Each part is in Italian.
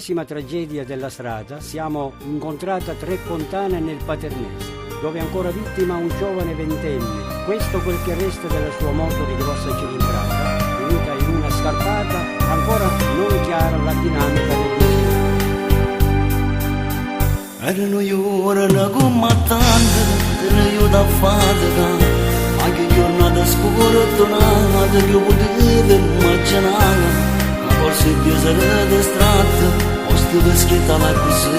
l'ennesima tragedia della strada siamo incontrati a Trepontana nel Paternese, dove è ancora vittima un giovane ventenne, questo quel che resta della sua moto di grossa cilindrata, finita in una scarpata, ancora non chiara la dinamica del destino. Erano ora una combattante, io da fare, anche giornata sfortunata che io potevo immaginare. Forse più sarà distratto, posto per schiettarla così,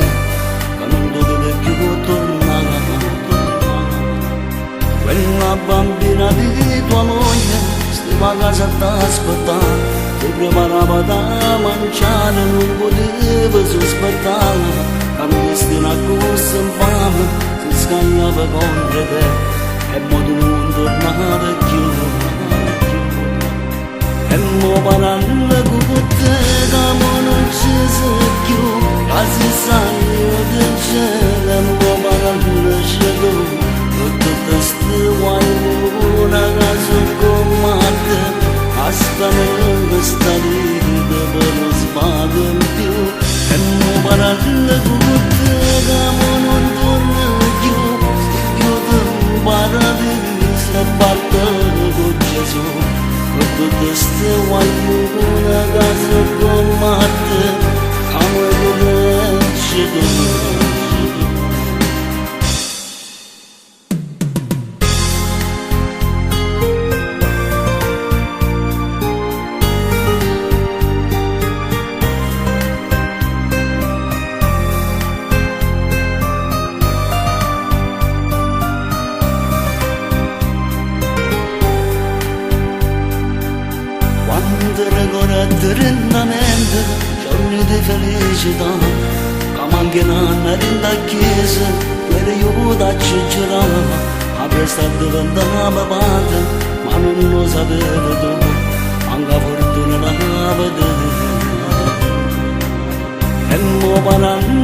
che non doveva più tornare. Quella bambina di tua moglie, stava a casa a aspettare, ti preparava da mangiare, non poteva sospettare, che mi destina a corsa in fame, si scagliava contro te, e mo tu non tornava più. E mo parlando con te, che mo non ci sei più, quasi sai io del cielo, e mo parlando c'è tu, con tutte ste guaglione, che sono come te, hasta non sta vita per non sbaglio in più. E mo parlando con te, che mo non torna più, se chiudo in paradiso e parto con Gesù. Con tutte ste guaglione che sono come te, come tu tu. Trentamente, giorni di felicità, che mancheranno in da chiesa, per io da cicciolare, a prestare diventava padre, ma non lo sapevo tu, anche fortuna la vedere. E mo parlando